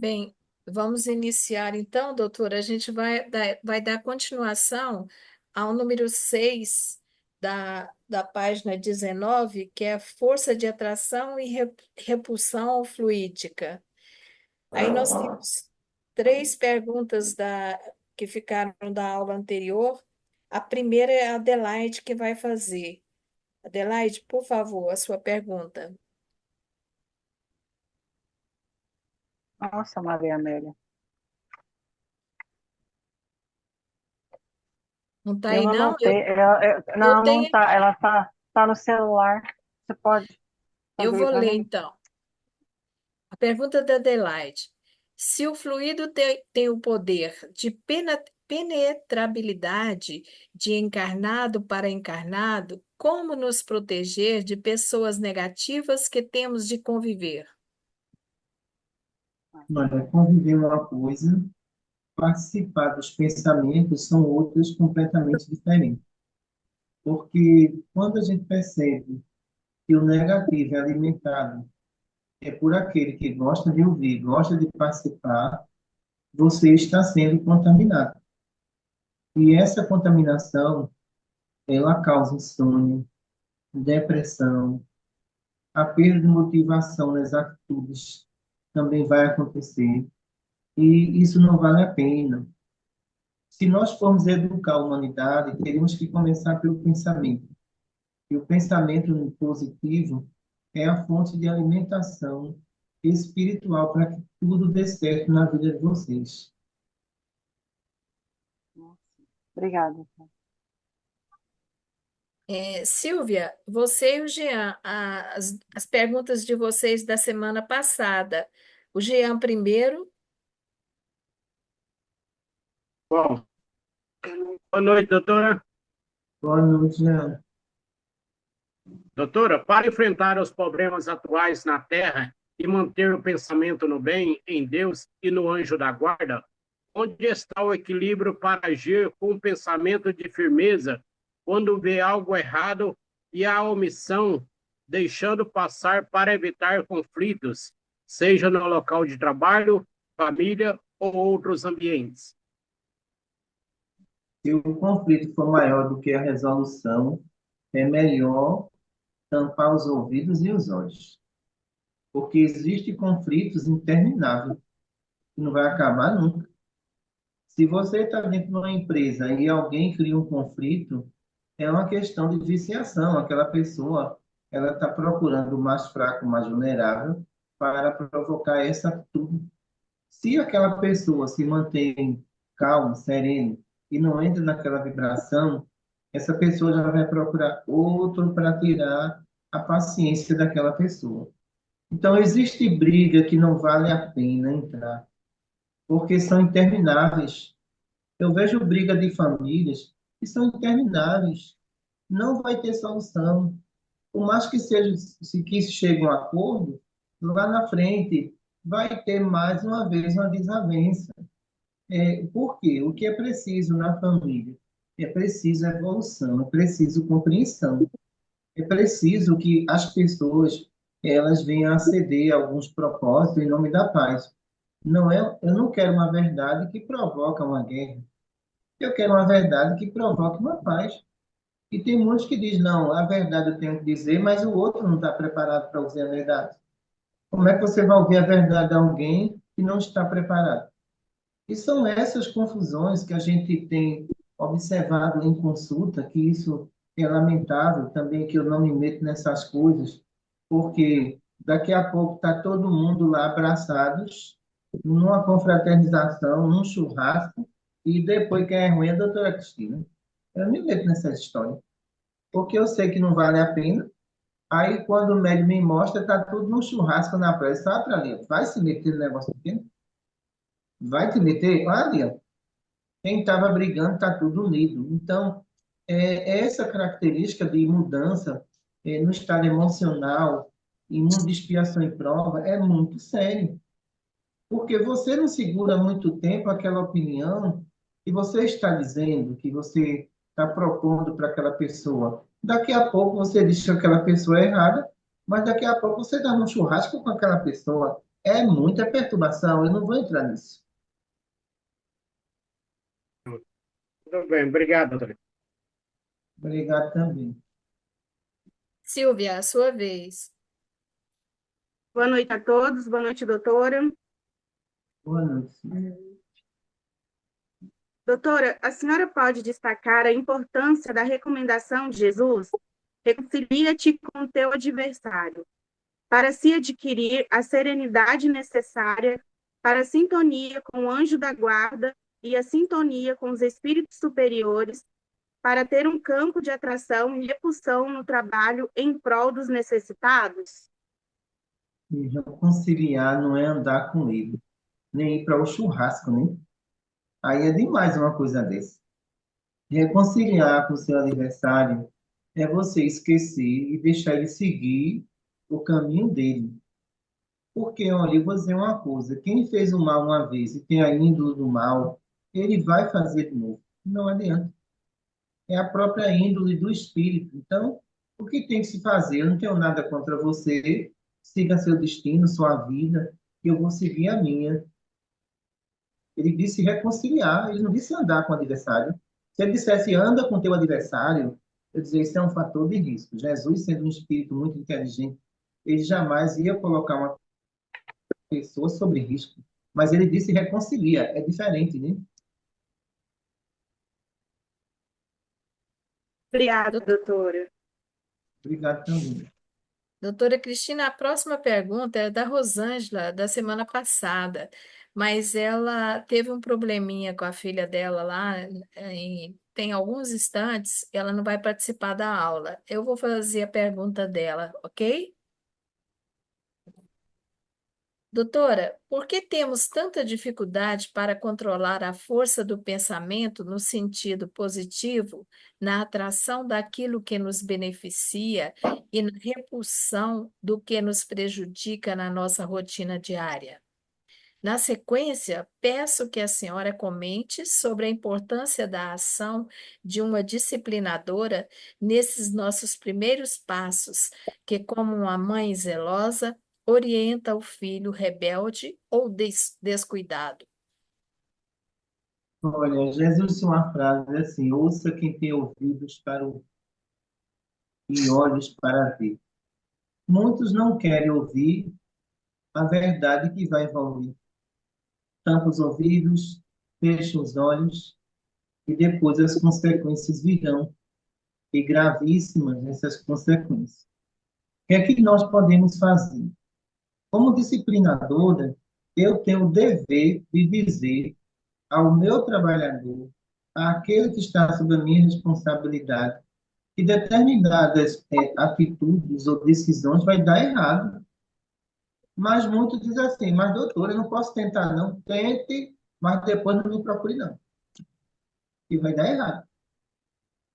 Bem, vamos iniciar então, doutora. A gente vai dar continuação ao número 6 da página 19, que é força de atração e repulsão fluídica. Aí nós temos três perguntas que ficaram da aula anterior. A primeira é a Adelaide que vai fazer. Adelaide, por favor, a sua pergunta. Nossa, Maria Amélia. Não está Eu aí, não? anotei. Eu Não, não tenho tá. aqui. Ela tá no celular. Você pode Eu fazer aí vou para ler, mim? então. A pergunta da Adelaide. Se o fluido tem o poder de penetrabilidade de encarnado para encarnado, como nos proteger de pessoas negativas que temos de conviver? Olha, conviver é uma coisa, participar dos pensamentos são outras completamente diferentes. Porque quando a gente percebe que o negativo é alimentado é por aquele que gosta de ouvir, gosta de participar, você está sendo contaminado. E essa contaminação, ela causa insônia, depressão, a perda de motivação nas atitudes também vai acontecer. E isso não vale a pena. Se nós formos educar a humanidade, teríamos que começar pelo pensamento. E o pensamento positivo é a fonte de alimentação espiritual para que tudo dê certo na vida de vocês. Nossa, obrigada. Silvia, você e o Jean, as perguntas de vocês da semana passada. O Jean primeiro. Bom, boa noite, doutora. Boa noite, Jean. Doutora, para enfrentar os problemas atuais na Terra e manter o pensamento no bem, em Deus e no anjo da guarda, onde está o equilíbrio para agir com um pensamento de firmeza quando vê algo errado e a omissão, deixando passar para evitar conflitos, seja no local de trabalho, família ou outros ambientes? Se o conflito for maior do que a resolução, é melhor tampar os ouvidos e os olhos, porque existem conflitos intermináveis, que não vai acabar nunca. Se você está dentro de uma empresa e alguém cria um conflito, é uma questão de viciação. Aquela pessoa, ela está procurando o mais fraco, o mais vulnerável, para provocar essa atitude. Se aquela pessoa se mantém calma, serena e não entra naquela vibração, essa pessoa já vai procurar outro para tirar a paciência daquela pessoa. Então, existe briga que não vale a pena entrar, porque são intermináveis. Eu vejo briga de famílias que são intermináveis, não vai ter solução. Por mais que seja, se que chegue a um acordo, lá na frente vai ter mais uma vez uma desavença. Por quê? O que é preciso na família? É preciso evolução, é preciso compreensão, é preciso que as pessoas elas venham a ceder a alguns propósitos em nome da paz. Não é, eu não quero uma verdade que provoca uma guerra. Eu quero uma verdade que provoque uma paz. E tem muitos que dizem, não, a verdade eu tenho que dizer, mas o outro não está preparado para ouvir a verdade. Como é que você vai ouvir a verdade de alguém que não está preparado? E são essas confusões que a gente tem observado em consulta, que isso é lamentável também, que eu não me meto nessas coisas, porque daqui a pouco está todo mundo lá abraçados, numa confraternização, num churrasco, e depois quem é ruim é a doutora Cristina. Eu não me meto nessas histórias, porque eu sei que não vale a pena. Aí, quando o médico me mostra, está tudo num churrasco na praia. Sabe, ali, vai se meter no negócio pequeno? Vai te meter? Olha, quem estava brigando está tudo unido. Então, essa característica de mudança no estado emocional e mundo de expiação e prova é muito sério, porque você não segura muito tempo aquela opinião que você está dizendo, que você está propondo para aquela pessoa. Daqui a pouco você diz que aquela pessoa é errada, mas daqui a pouco você dá um churrasco com aquela pessoa. É muita perturbação, eu não vou entrar nisso. Tudo bem, obrigado, doutora. Obrigado também. Silvia, a sua vez. Boa noite a todos, boa noite, doutora. Boa noite. Doutora, a senhora pode destacar a importância da recomendação de Jesus? Reconcilia-te com teu adversário, para se adquirir a serenidade necessária para a sintonia com o anjo da guarda e a sintonia com os espíritos superiores, para ter um campo de atração e repulsão no trabalho em prol dos necessitados? E reconciliar não é andar com ele, nem ir para o churrasco, né? Aí é demais uma coisa dessa. Reconciliar com o seu adversário é você esquecer e deixar ele seguir o caminho dele. Porque, olha, eu vou dizer uma coisa: quem fez o mal uma vez e tem a índole do mal, ele vai fazer de novo. Não adianta. É a própria índole do espírito. Então, o que tem que se fazer? Eu não tenho nada contra você. Siga seu destino, sua vida, e eu vou seguir a minha. Ele disse reconciliar, ele não disse andar com o adversário. Se ele dissesse anda com teu adversário, eu dizia isso é um fator de risco. Jesus, sendo um espírito muito inteligente, ele jamais ia colocar uma pessoa sobre risco. Mas ele disse reconcilia, é diferente, né? Obrigada, doutora. Obrigado também. Doutora Cristina, a próxima pergunta é da Rosângela, da semana passada, mas ela teve um probleminha com a filha dela lá, tem alguns instantes, ela não vai participar da aula. Eu vou fazer a pergunta dela, ok? Doutora, por que temos tanta dificuldade para controlar a força do pensamento no sentido positivo, na atração daquilo que nos beneficia e na repulsão do que nos prejudica na nossa rotina diária? Na sequência, peço que a senhora comente sobre a importância da ação de uma disciplinadora nesses nossos primeiros passos, que, como uma mãe zelosa, orienta o filho rebelde ou descuidado. Olha, Jesus tinha uma frase assim: ouça quem tem ouvidos para ouvir e olhos para ver. Muitos não querem ouvir a verdade que vai envolver. Tampa os ouvidos, fecha os olhos e depois as consequências virão, e gravíssimas essas consequências. O que é que nós podemos fazer? Como disciplinadora, eu tenho o dever de dizer ao meu trabalhador, àquele que está sob a minha responsabilidade, que determinadas atitudes ou decisões vai dar errado. Mas muitos dizem assim, mas doutora, eu não posso tentar não. Tente, mas depois não me procure não, que vai dar errado.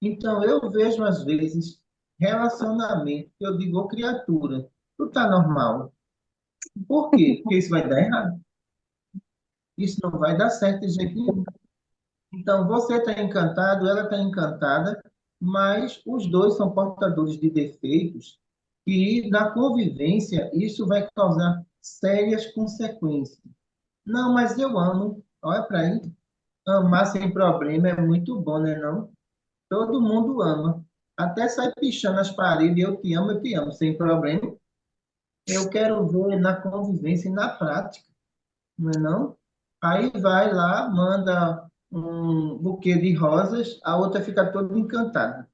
Então, eu vejo, às vezes, relacionamento, que eu digo, ô criatura, tu tá normal. Por quê? Porque isso vai dar errado. Isso não vai dar certo de jeito nenhum. Então, você está encantado, ela está encantada, mas os dois são portadores de defeitos e, na convivência, isso vai causar sérias consequências. Não, mas eu amo. Olha para aí. Amar sem problema é muito bom, né, não? Todo mundo ama. Até sai pichando as paredes, eu te amo, sem problema. Eu quero ver na convivência e na prática, não é não? Aí vai lá, manda um buquê de rosas, a outra fica toda encantada.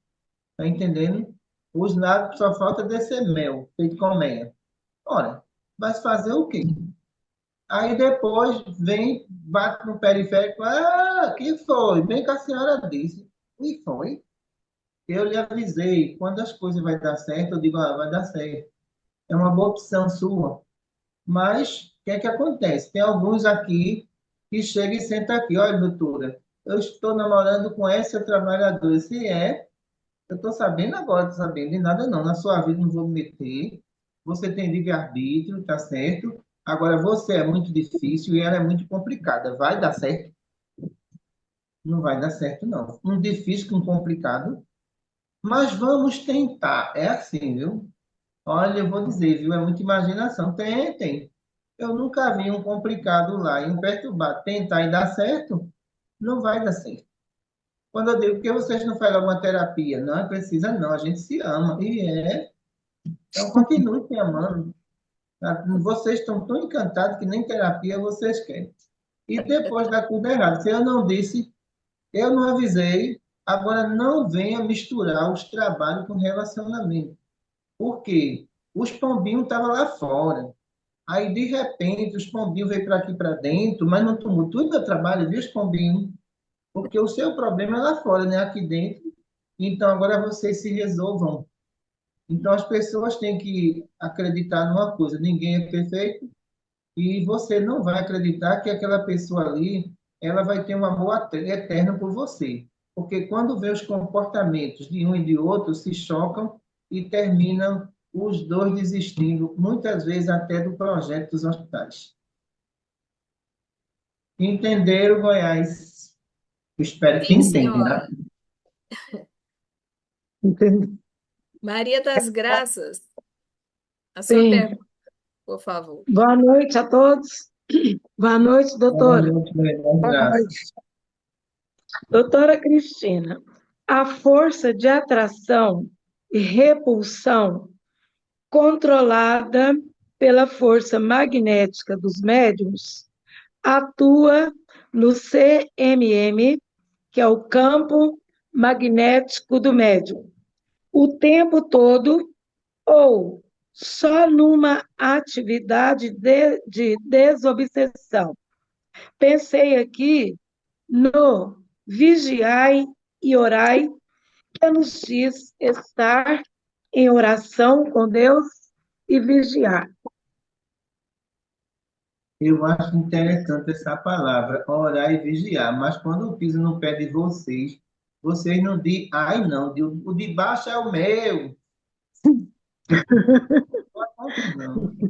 Tá entendendo? Os lábios só falta descer mel, feito colmeia. Ora, vai fazer o quê? Aí depois vem, bate no periférico, que foi? Bem que a senhora disse. E foi. Eu lhe avisei, quando as coisas vai dar certo, eu digo, vai dar certo. É uma boa opção sua. Mas, o que é que acontece? Tem alguns aqui que chegam e sentam aqui. Olha, doutora, eu estou namorando com essa trabalhadora. Se é, eu estou sabendo agora, estou sabendo de nada não. Na sua vida não vou me meter. Você tem livre-arbítrio, tá certo? Agora, você é muito difícil e ela é muito complicada. Vai dar certo? Não vai dar certo, não. Um difícil com um complicado. Mas vamos tentar. É assim, viu? Olha, eu vou dizer, viu? É muita imaginação. Tentem. Eu nunca vi um complicado lá e um perturbado tentar e dar certo, não vai dar certo. Quando eu digo, por que vocês não fazem alguma terapia? Não, é precisa não, a gente se ama. Então continue se amando. Tá? Vocês estão tão encantados que nem terapia vocês querem. E depois dá tudo errado. Se eu não disse, eu não avisei, agora não venha misturar os trabalhos com relacionamento. Por quê? Os pombinhos estavam lá fora. Aí, de repente, os pombinhos veio para aqui para dentro, mas não tomou tudo meu trabalho, viu, os pombinhos? Porque o seu problema é lá fora, né? Aqui dentro. Então, agora vocês se resolvam. Então, as pessoas têm que acreditar numa coisa: ninguém é perfeito e você não vai acreditar que aquela pessoa ali ela vai ter um amor eterno por você. Porque quando vê os comportamentos de um e de outro, se chocam e terminam os dois desistindo, muitas vezes até do projeto dos hospitais. Entenderam, Goiás? Eu espero que Sim, entenda. senhora. Entendi. Maria das Graças, a sua Sim. pergunta, por favor. Boa noite a todos. Boa noite, Boa doutora. noite, Goiás. Boa Graças. noite. Doutora Cristina, a força de atração e repulsão controlada pela força magnética dos médiums atua no CMM, que é o campo magnético do médium, o tempo todo ou só numa atividade de desobsessão. Pensei aqui no vigiai e orai, que nos diz estar em oração com Deus e vigiar. Eu acho interessante essa palavra, orar e vigiar, mas quando eu piso no pé de vocês, vocês não dizem, ai não, o de baixo é o meu. Não é confusão. Aí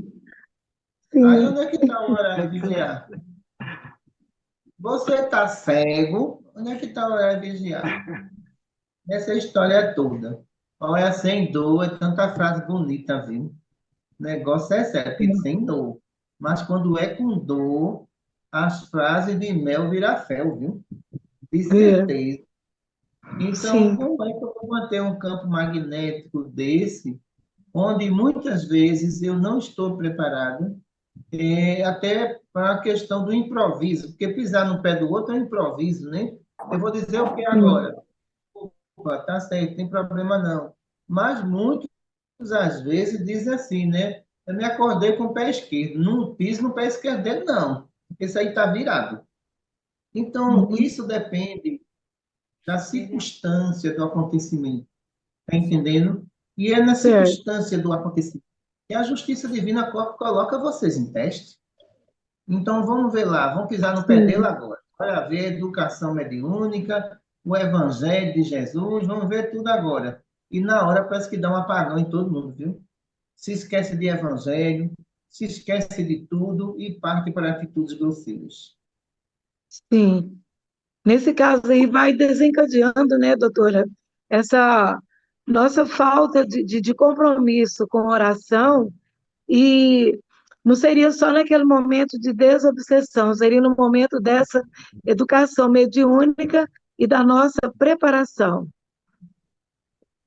Sim, onde é que está o orar e vigiar? Você está cego, onde é que está o orar e vigiar? Essa história é toda. Olha, sem dor, é tanta frase bonita, viu? O negócio é sério, porque sem dor. Mas quando é com dor, as frases de mel viram fel, viu? De vira. certeza. Então, Sim, como é que eu vou manter um campo magnético desse, onde muitas vezes eu não estou preparado, até para a questão do improviso, porque pisar no pé do outro é um improviso, né? Eu vou dizer o que sim, agora? Opa, tá certo, tem problema não. Mas muitos, às vezes, dizem assim, né? Eu me acordei com o pé esquerdo, não piso no pé esquerdo dele, não, porque isso aí está virado. Então, uhum, isso depende da circunstância do acontecimento, tá entendendo? E é na certo. circunstância do acontecimento que a justiça divina coloca vocês em teste. Então, vamos ver lá, vamos pisar no pé dele Sim, agora. Olha, ver a educação mediúnica, o evangelho de Jesus, vamos ver tudo agora. E na hora parece que dá um apagão em todo mundo, viu? Se esquece de evangelho, se esquece de tudo e parte para atitudes grosseiras. sim. Nesse caso aí, vai desencadeando, né, doutora, essa nossa falta de compromisso com oração, e não seria só naquele momento de desobsessão, seria no momento dessa educação mediúnica e da nossa preparação.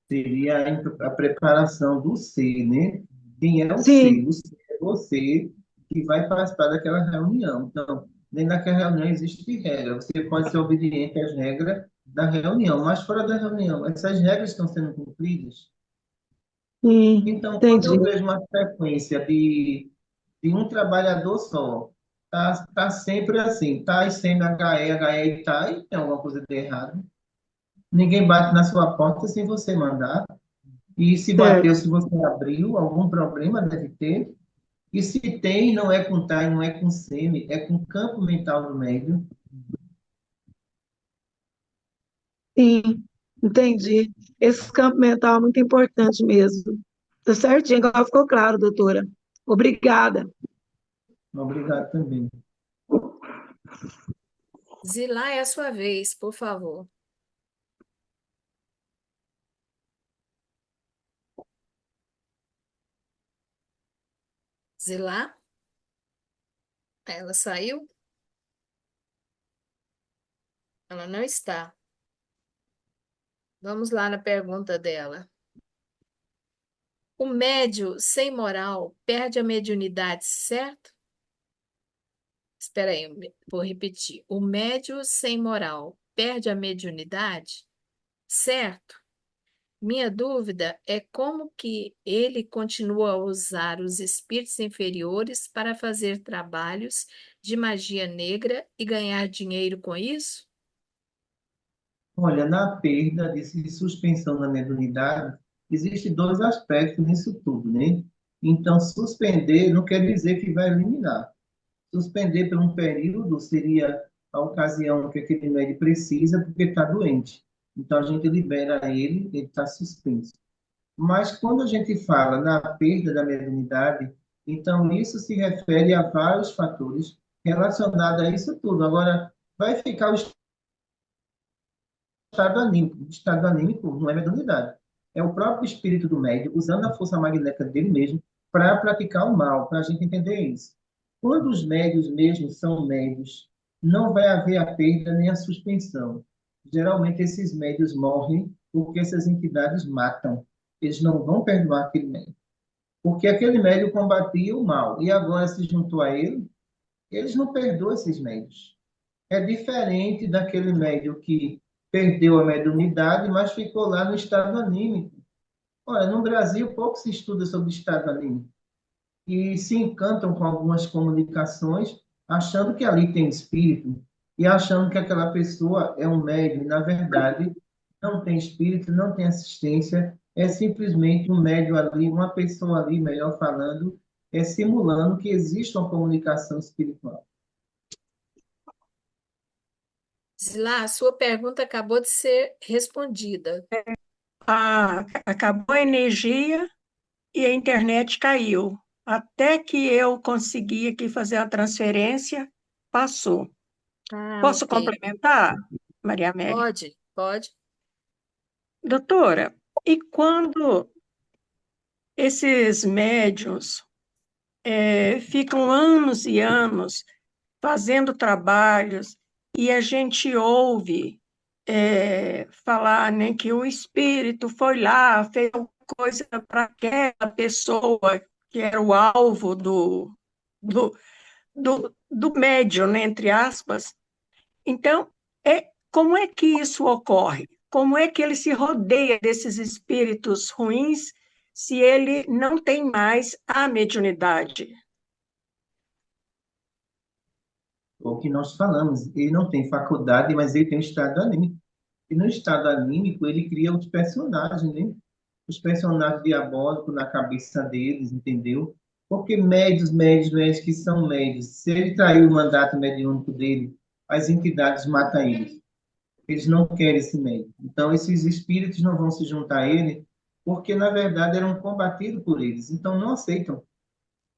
Seria a preparação do ser, né? Quem é o ser? Sim, O ser é você que vai participar daquela reunião. Então, dentro daquela reunião existe regra. Você pode ser obediente às regras da reunião, mas fora da reunião, essas regras estão sendo cumpridas. sim, Então, quando entendi. eu vejo uma frequência de um trabalhador só, tá sempre assim, tá e sem HE e tá, e tem alguma coisa de errado. Ninguém bate na sua porta sem você mandar. E se bateu, Certo. se você abriu, algum problema deve ter. E se tem, não é com TAI, não é com SEMI, é com campo mental do médium. Sim, entendi. Esse campo mental é muito importante mesmo. Tá certinho, agora ficou claro, doutora. Obrigada. Obrigado também. Zilá, é a sua vez, por favor. Zilá? Ela saiu? Ela não está. Vamos lá na pergunta dela. O médio sem moral perde a mediunidade, certo? Espera aí, vou repetir. O médio sem moral perde a mediunidade, certo? Minha dúvida é como que ele continua a usar os espíritos inferiores para fazer trabalhos de magia negra e ganhar dinheiro com isso? Olha, na perda de suspensão da mediunidade, existem dois aspectos nisso tudo, né? Então, suspender não quer dizer que vai eliminar. Suspender por um período seria a ocasião que aquele médico precisa porque está doente. Então, a gente libera ele está suspenso. Mas quando a gente fala na perda da mediunidade, então isso se refere a vários fatores relacionados a isso tudo. Agora, vai ficar o estado anímico. O estado anímico não é mediunidade. É o próprio espírito do médium usando a força magnética dele mesmo para praticar o mal, para a gente entender isso. Quando os médios mesmo são médios, não vai haver a perda nem a suspensão. Geralmente esses médios morrem porque essas entidades matam. Eles não vão perdoar aquele médium. Porque aquele médium combatia o mal e agora se juntou a ele, eles não perdoam esses médios. É diferente daquele médium que perdeu a mediunidade, mas ficou lá no estado anímico. Olha, no Brasil pouco se estuda sobre estado anímico e se encantam com algumas comunicações, achando que ali tem espírito e achando que aquela pessoa é um médium. E, na verdade, não tem espírito, não tem assistência, é simplesmente um médium ali, uma pessoa ali, melhor falando, simulando que existe uma comunicação espiritual. Zilá, a sua pergunta acabou de ser respondida. Acabou a energia e a internet caiu. Até que eu consegui aqui fazer a transferência, passou. Posso Ok. complementar, Maria Amélia? Pode, pode. Doutora, e quando esses médiuns ficam anos e anos fazendo trabalhos e a gente ouve falar, né, que o espírito foi lá, fez alguma coisa para aquela pessoa que era o alvo do, do médium, né, entre aspas. Então, como é que isso ocorre? Como é que ele se rodeia desses espíritos ruins se ele não tem mais a mediunidade? O que nós falamos, ele não tem faculdade, mas ele tem um estado anímico. E no estado anímico, ele cria os personagens, né? Os personagens diabólicos na cabeça deles, entendeu? Porque médios que são médios, se ele traiu o mandato mediúnico dele, as entidades matam eles. Eles não querem esse médium. Então, esses espíritos não vão se juntar a ele, porque, na verdade, eram combatidos por eles. Então, não aceitam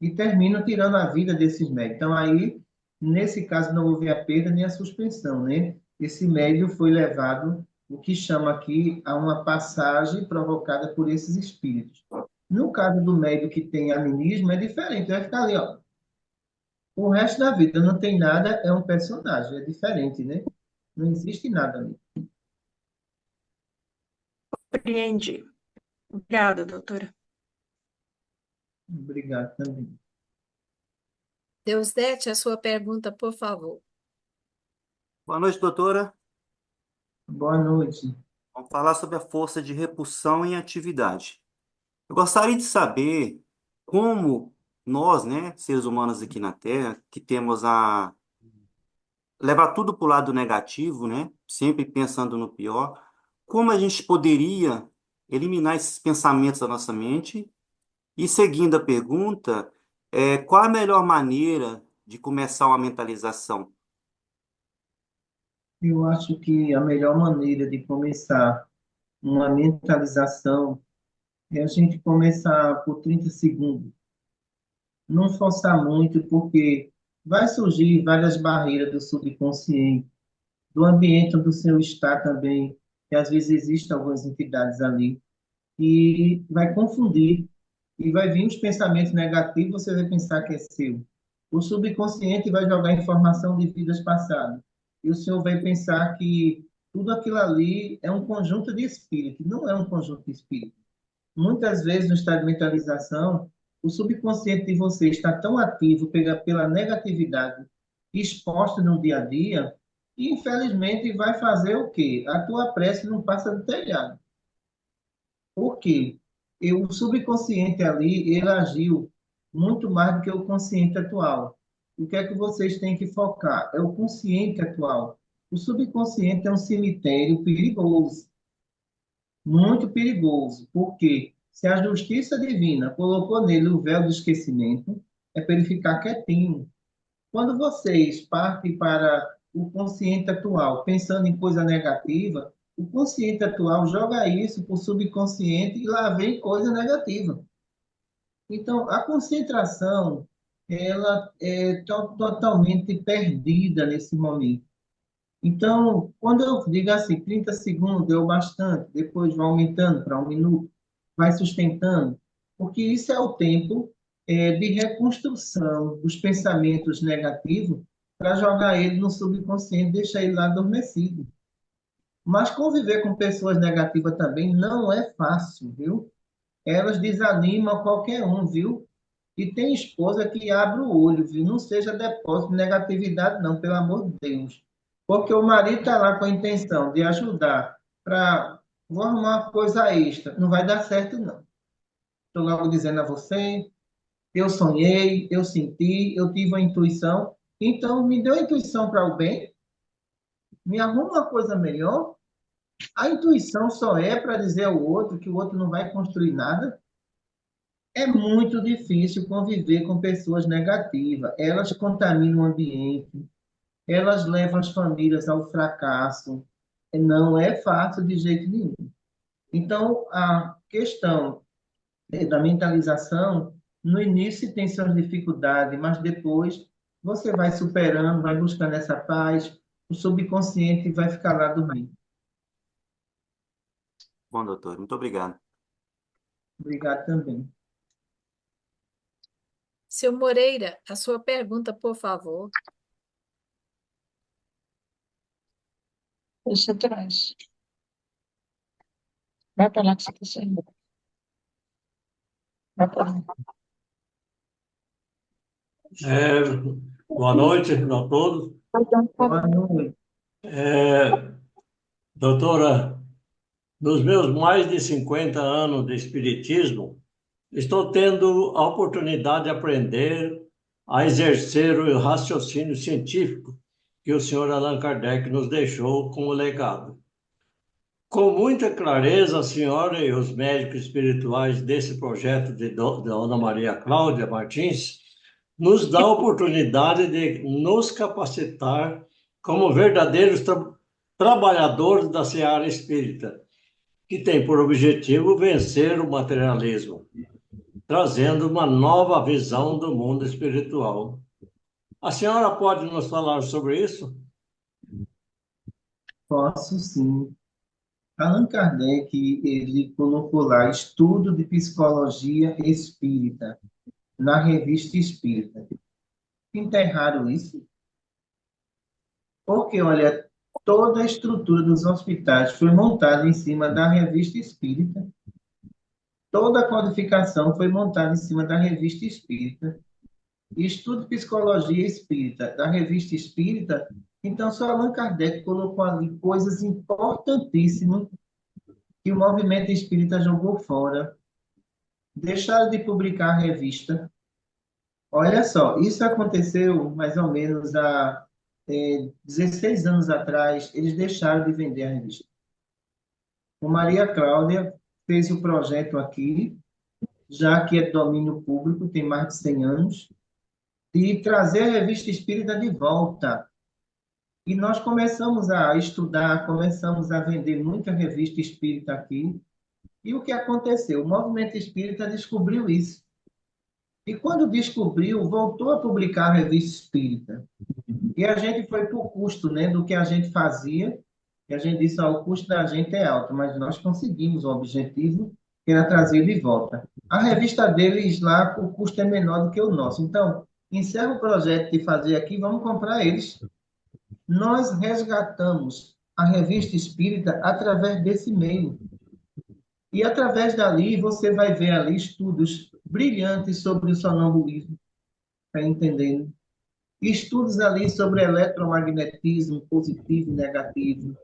e terminam tirando a vida desses médios. Então, aí, nesse caso, não houve a perda nem a suspensão, né? Esse médio foi levado, o que chama aqui, a uma passagem provocada por esses espíritos. No caso do médio que tem animismo, é diferente, vai ficar ali, ó. O resto da vida não tem nada, é um personagem, é diferente, né? Não existe nada ali. Compreendi. Obrigada, doutora. Obrigado também. Deusdete, a sua pergunta, por favor. Boa noite, doutora. Boa noite. Vamos falar sobre a força de repulsão em atividade. Eu gostaria de saber como nós, né, seres humanos aqui na Terra, que temos a levar tudo para o lado negativo, né, sempre pensando no pior, como a gente poderia eliminar esses pensamentos da nossa mente? E seguindo a pergunta, qual a melhor maneira de começar uma mentalização? Eu acho que a melhor maneira de começar uma mentalização é a gente começar por 30 segundos. Não forçar muito, porque vai surgir várias barreiras do subconsciente, do ambiente onde o senhor está também, que às vezes existem algumas entidades ali, e vai confundir, e vai vir os pensamentos negativos, você vai pensar que é seu. O subconsciente vai jogar informação de vidas passadas. E o senhor vai pensar que tudo aquilo ali é um conjunto de espírito. Não é um conjunto de espírito. Muitas vezes, no estado de mentalização, o subconsciente de você está tão ativo pela negatividade exposta no dia a dia, que infelizmente vai fazer o quê? A tua prece não passa do telhado. Por quê? O subconsciente ali, ele agiu muito mais do que o consciente atual. O que é que vocês têm que focar? É o consciente atual. O subconsciente é um cemitério perigoso, muito perigoso, porque se a justiça divina colocou nele o véu do esquecimento, é para ele ficar quietinho. Quando vocês partem para o consciente atual, pensando em coisa negativa, o consciente atual joga isso para o subconsciente e lá vem coisa negativa. Então, a concentração, ela é totalmente perdida nesse momento. Então, quando eu digo assim, 30 segundos é o bastante, depois vai aumentando para 1 minuto, vai sustentando, porque isso é o tempo de reconstrução dos pensamentos negativos para jogar ele no subconsciente, deixar ele lá adormecido. Mas conviver com pessoas negativas também não é fácil, viu? Elas desanimam qualquer um, viu? E tem esposa que abre o olho, viu? Não seja depósito de negatividade, não, pelo amor de Deus. Porque o marido está lá com a intenção de ajudar para vou arrumar uma coisa extra. Não vai dar certo, não. Estou logo dizendo a você, eu sonhei, eu senti, eu tive uma intuição. Então, me deu a intuição para o bem, me arruma uma coisa melhor. A intuição só é para dizer ao outro que o outro não vai construir nada. É muito difícil conviver com pessoas negativas. Elas contaminam o ambiente, elas levam as famílias ao fracasso. Não é fácil de jeito nenhum. Então, a questão da mentalização, no início tem suas dificuldades, mas depois você vai superando, vai buscando essa paz, o subconsciente vai ficar lá dormindo. Bom, doutor, muito obrigado. Obrigado também. Seu Moreira, a sua pergunta, por favor. Deixa atrás. Vai para lá que você está saindo. Vai para lá. Boa noite a todos. Boa noite. Doutora, nos meus mais de 50 anos de espiritismo, estou tendo a oportunidade de aprender a exercer o raciocínio científico que o senhor Allan Kardec nos deixou como legado. Com muita clareza, a senhora e os médicos espirituais desse projeto de Dona Maria Cláudia Martins nos dá a oportunidade de nos capacitar como verdadeiros trabalhadores da seara espírita, que tem por objetivo vencer o materialismo, trazendo uma nova visão do mundo espiritual. A senhora pode nos falar sobre isso? Posso sim. Allan Kardec, ele colocou lá estudo de psicologia espírita, na revista Espírita. Enterraram isso? Porque, olha, toda a estrutura dos hospitais foi montada em cima da revista Espírita. Toda a codificação foi montada em cima da revista Espírita. Estudo de psicologia espírita, da revista Espírita. Então, só Allan Kardec colocou ali coisas importantíssimas que o movimento espírita jogou fora. Deixaram de publicar a revista. Olha só, isso aconteceu mais ou menos há 16 anos atrás, eles deixaram de vender a revista. O Maria Cláudia fez o projeto aqui, já que é domínio público, tem mais de 100 anos, de trazer a revista espírita de volta. E nós começamos a estudar, começamos a vender muita revista espírita aqui. E o que aconteceu? O movimento espírita descobriu isso. E quando descobriu, voltou a publicar a revista espírita. E a gente foi por custo, né, do que a gente fazia. E a gente disse, o custo da gente é alto, mas nós conseguimos o objetivo, que era trazer de volta. A revista deles lá, o custo é menor do que o nosso. Então, encerra o projeto de fazer aqui, vamos comprar eles. Nós resgatamos a Revista Espírita através desse meio. E através dali, você vai ver ali estudos brilhantes sobre o sonambulismo, está entendendo? Estudos ali sobre eletromagnetismo positivo e negativo.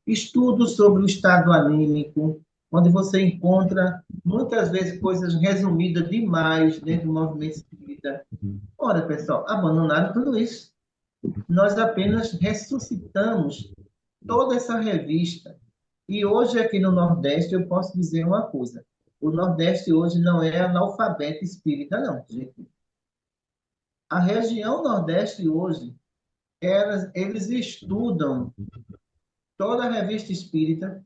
Estudos sobre o estado anímico, onde você encontra, muitas vezes, coisas resumidas demais dentro do movimento espírita. Ora, pessoal, abandonaram tudo isso. Nós apenas ressuscitamos toda essa revista. E hoje, aqui no Nordeste, eu posso dizer uma coisa. O Nordeste hoje não é analfabeto espírita, não, gente. A região Nordeste hoje, eles estudam toda a revista espírita.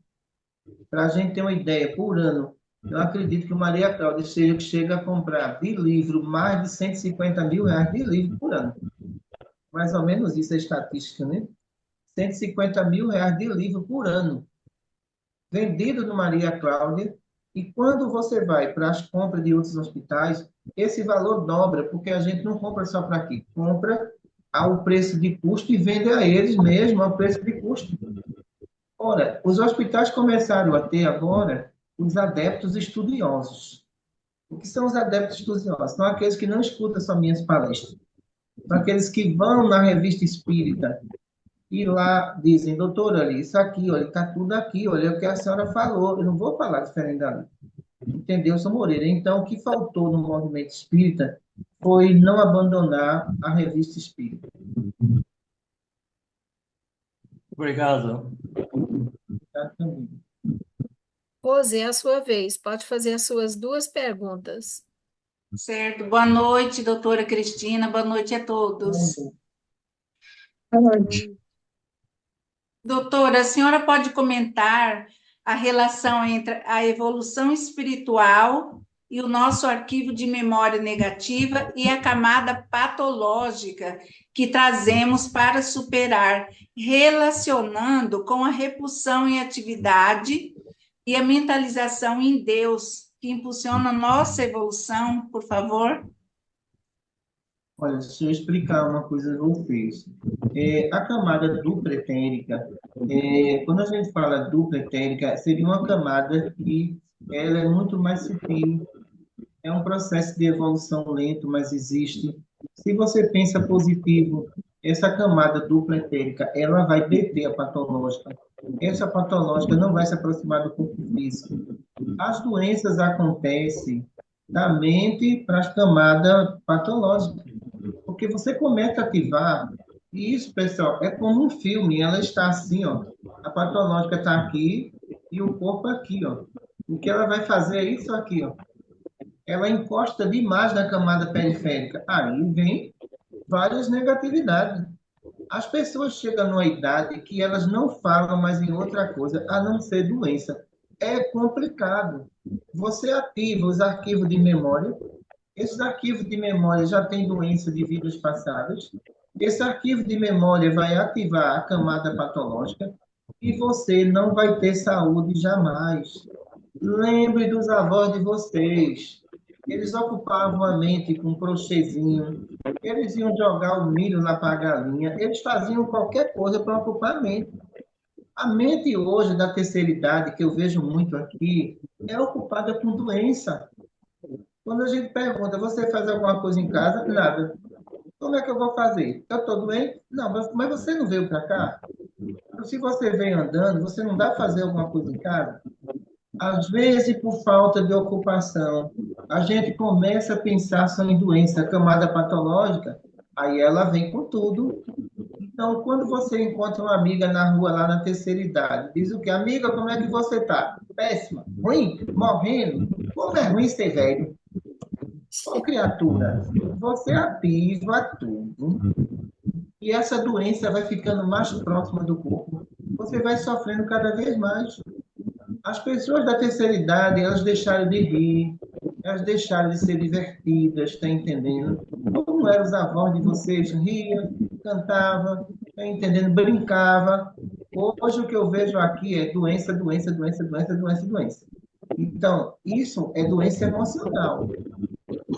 Para a gente ter uma ideia, por ano, eu acredito que o Maria Cláudia chega a comprar de livro mais de 150 mil reais de livro por ano. Mais ou menos isso é estatística, né? 150 mil reais de livro por ano, vendido no Maria Cláudia, e quando você vai para as compras de outros hospitais, esse valor dobra, porque a gente não compra só para aqui, compra ao preço de custo e vende a eles mesmo ao preço de custo. Ora, os hospitais começaram a ter agora os adeptos estudiosos. O que são os adeptos estudiosos? São aqueles que não escutam só minhas palestras. São aqueles que vão na revista espírita e lá dizem, doutora, ali, isso aqui, olha, está tudo aqui, olha o que a senhora falou, eu não vou falar diferente dali. Entendeu, São Moreira? Então, o que faltou no movimento espírita foi não abandonar a revista espírita. Obrigado. Rose, é a sua vez. Pode fazer as suas duas perguntas. Certo. Boa noite, doutora Cristina. Boa noite a todos. Boa noite. Doutora, a senhora pode comentar a relação entre a evolução espiritual e o nosso arquivo de memória negativa e a camada patológica que trazemos para superar, relacionando com a repulsão em atividade e a mentalização em Deus, que impulsiona a nossa evolução, por favor? Olha, deixa eu explicar uma coisa a vocês. A camada dupla etérica, quando a gente fala dupla etérica, seria uma camada que ela é muito mais sutil. É um processo de evolução lento, mas existe. Se você pensa positivo, essa camada dupla etérica, ela vai deter a patológica. Essa patológica não vai se aproximar do corpo físico. As doenças acontecem da mente para as camadas patológicas. Porque você começa a ativar, e isso, pessoal, é como um filme, ela está assim, ó, a patológica está aqui e o corpo aqui, ó. O que ela vai fazer é isso aqui, ó. Ela encosta demais na camada periférica. Aí vem várias negatividades. As pessoas chegam numa idade que elas não falam mais em outra coisa, a não ser doença. É complicado. Você ativa os arquivos de memória. Esses arquivos de memória já têm doença de vidas passadas. Esse arquivo de memória vai ativar a camada patológica e você não vai ter saúde jamais. Lembre dos avós de vocês. Eles ocupavam a mente com um crochêzinho, eles iam jogar o milho lá para a galinha, eles faziam qualquer coisa para ocupar a mente. A mente hoje, da terceira idade, que eu vejo muito aqui, é ocupada com doença. Quando a gente pergunta, você faz alguma coisa em casa? Nada. Como é que eu vou fazer? Eu estou doente? Não, mas você não veio para cá? Se você vem andando, você não dá para fazer alguma coisa em casa? Às vezes, por falta de ocupação, a gente começa a pensar só em doença, camada patológica, aí ela vem com tudo. Então, quando você encontra uma amiga na rua, lá na terceira idade, diz o quê? Amiga, como é que você está? Péssima, ruim, morrendo. Como é ruim ser velho? Ô, criatura, você ativa tudo e essa doença vai ficando mais próxima do corpo. Você vai sofrendo cada vez mais. As pessoas da terceira idade, elas deixaram de rir, elas deixaram de ser divertidas, está entendendo? Como eram os avós de vocês? Ria, cantava, está entendendo? Brincava. Hoje o que eu vejo aqui é doença, doença, doença, doença, doença, doença. Então, isso é doença emocional.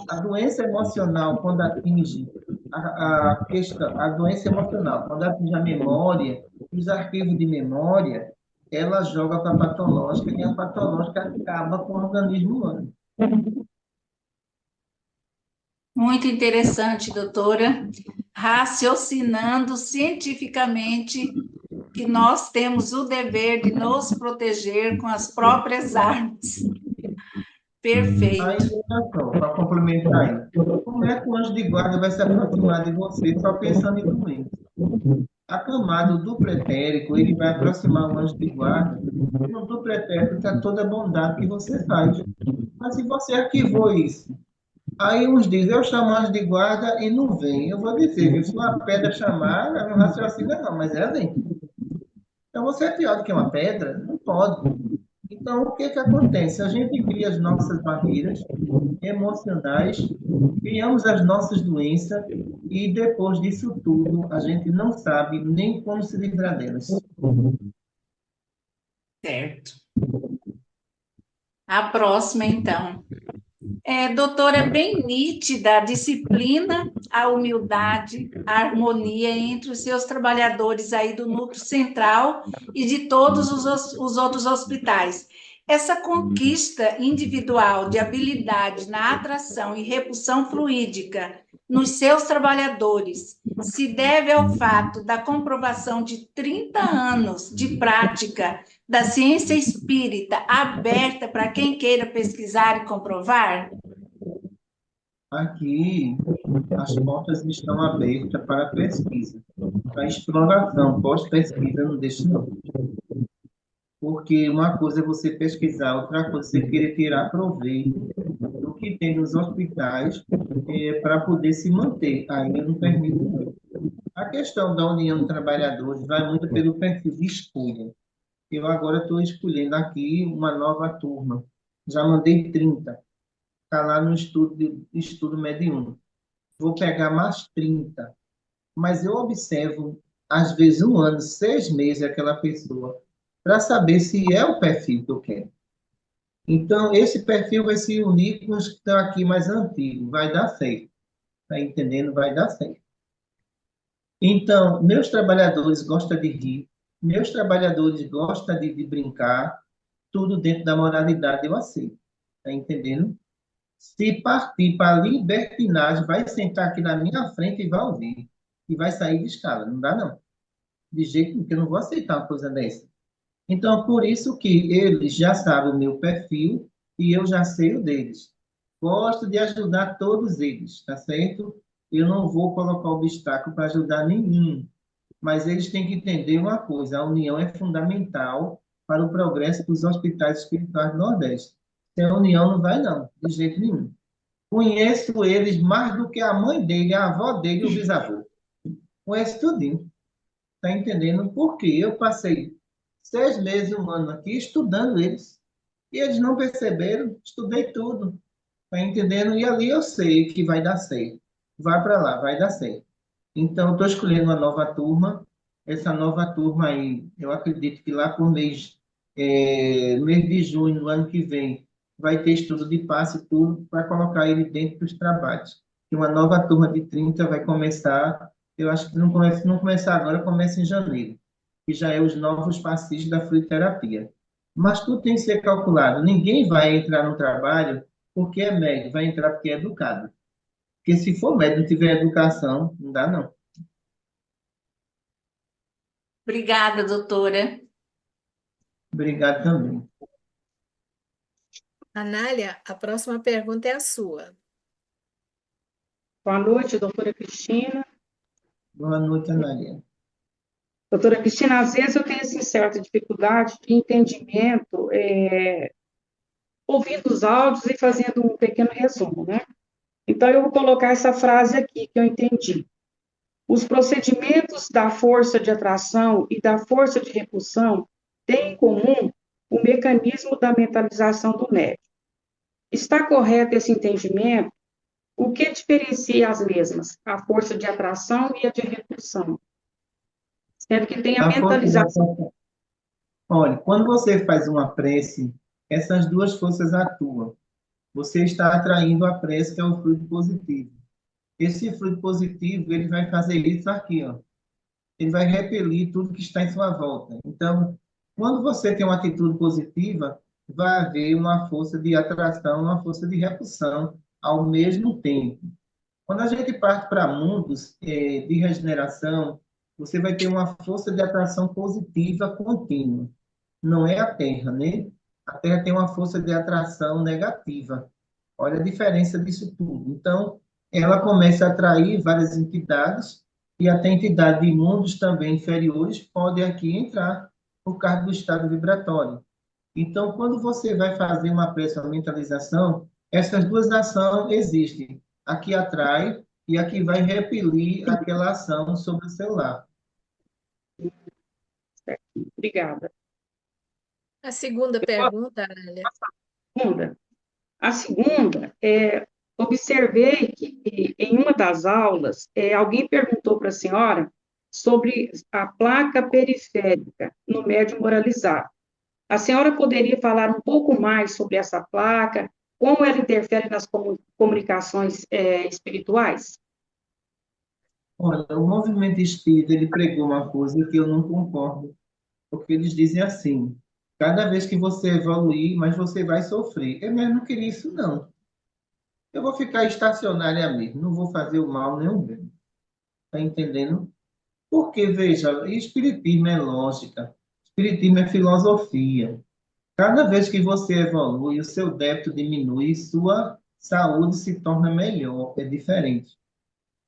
A doença emocional, quando atinge a questão, a doença emocional, quando atinge a memória, os arquivos de memória, ela joga para a patológica e a patológica acaba com o organismo humano. Muito interessante, doutora. Raciocinando cientificamente que nós temos o dever de nos proteger com as próprias armas. Perfeito. Aí, olha só, para complementar aí, como é que o anjo de guarda vai se aproximar de você só pensando em doença? Acamado do pretérito, ele vai aproximar o anjo de guarda. No do pretérito está toda a bondade que você faz. Mas se você arquivou isso, aí uns dizem, eu chamo o anjo de guarda e não vem. Eu vou dizer, viu, se uma pedra chamar, ela não raciocina não, mas ela vem. Então você é pior do que uma pedra? Não pode. Então, o que que acontece? A gente cria as nossas barreiras emocionais, criamos as nossas doenças e depois disso tudo, a gente não sabe nem como se livrar delas. Certo. A próxima, então. Doutora, é bem nítida a disciplina, a humildade, a harmonia entre os seus trabalhadores aí do núcleo central e de todos os outros hospitais. Essa conquista individual de habilidade na atração e repulsão fluídica nos seus trabalhadores se deve ao fato da comprovação de 30 anos de prática da ciência espírita aberta para quem queira pesquisar e comprovar? Aqui, as portas estão abertas para a pesquisa, para a exploração, pós-pesquisa, não deixe não. Porque uma coisa é você pesquisar, outra coisa é você querer tirar proveito do que tem nos hospitais para poder se manter. Aí eu não permito não. A questão da união de trabalhadores vai muito pelo perfil de escolha. Eu agora estou escolhendo aqui uma nova turma. Já mandei 30. Está lá no estudo mediúnico. Vou pegar mais 30. Mas eu observo, às vezes, 1 ano, 6 meses, aquela pessoa, para saber se é o perfil que eu quero. Então, esse perfil vai se unir com os que estão aqui mais antigos. Vai dar certo. Está entendendo? Vai dar certo. Então, meus trabalhadores gostam de rir, meus trabalhadores gostam de brincar, tudo dentro da moralidade eu aceito. Está entendendo? Se partir para a libertinagem, vai sentar aqui na minha frente e vai ouvir. E vai sair de escala. Não dá, não. De jeito nenhum, que eu não vou aceitar uma coisa dessa. Então, por isso que eles já sabem o meu perfil e eu já sei o deles. Gosto de ajudar todos eles, tá certo? Eu não vou colocar obstáculo para ajudar nenhum. Mas eles têm que entender uma coisa: a união é fundamental para o progresso dos hospitais espirituais do Nordeste. Sem a união não vai, não, de jeito nenhum. Conheço eles mais do que a mãe dele, a avó dele e o bisavô. Conheço tudinho. Está entendendo? Porque eu passei 6 meses, 1 ano aqui estudando eles. E eles não perceberam, estudei tudo. Está entendendo? E ali eu sei que vai dar certo. Vai para lá, vai dar certo. Então, estou escolhendo uma nova turma. Essa nova turma aí, eu acredito que lá por mês de junho, no ano que vem, vai ter estudo de passe e tudo para colocar ele dentro dos trabalhos. E uma nova turma de 30 vai começar, eu acho que não começar agora, começa em janeiro, que já é os novos passistas da fluidoterapia. Mas tudo tem que ser calculado. Ninguém vai entrar no trabalho porque é médico, vai entrar porque é educado. Porque se for médico e não tiver educação, não dá, não. Obrigada, doutora. Obrigado também. Anália, a próxima pergunta é a sua. Boa noite, doutora Cristina. Boa noite, Anália. Doutora Cristina, às vezes eu tenho assim, certa dificuldade de entendimento, ouvindo os áudios e fazendo um pequeno resumo, né? Então, eu vou colocar essa frase aqui que eu entendi. Os procedimentos da força de atração e da força de repulsão têm em comum o mecanismo da mentalização do médium. Está correto esse entendimento? O que diferencia as mesmas, a força de atração e a de repulsão? Sendo que tem a mentalização. Olha, quando você faz uma prece, essas duas forças atuam. Você está atraindo a prece, que é o fluido positivo. esse fluido positivo, ele vai fazer isso aqui, ó. Ele vai repelir tudo que está em sua volta. Então, quando você tem uma atitude positiva, vai haver uma força de atração, uma força de repulsão ao mesmo tempo. Quando a gente parte para mundos de regeneração, você vai ter uma força de atração positiva contínua. Não é a Terra, né? A Terra tem uma força de atração negativa. Olha a diferença disso tudo. Então, ela começa a atrair várias entidades e até entidades de mundos também inferiores podem aqui entrar por causa do estado vibratório. Então, quando você vai fazer uma prece, uma mentalização, essas duas ações existem. Aqui atrai e aqui vai repelir aquela ação sobre o celular. Obrigada. A segunda pergunta, Arália. Segunda. A segunda observei que em uma das aulas, alguém perguntou para a senhora sobre a placa periférica no médium moralizado. A senhora poderia falar um pouco mais sobre essa placa, como ela interfere nas comunicações espirituais? Olha, o movimento espírita, ele pregou uma coisa que eu não concordo, porque eles dizem assim, cada vez que você evoluir, mas você vai sofrer. Eu mesmo não queria isso, não. Eu vou ficar estacionária mesmo, não vou fazer o mal nem o bem. Tá entendendo? Porque, veja, espiritismo é lógica, espiritismo é filosofia. Cada vez que você evolui, o seu débito diminui, sua saúde se torna melhor, é diferente.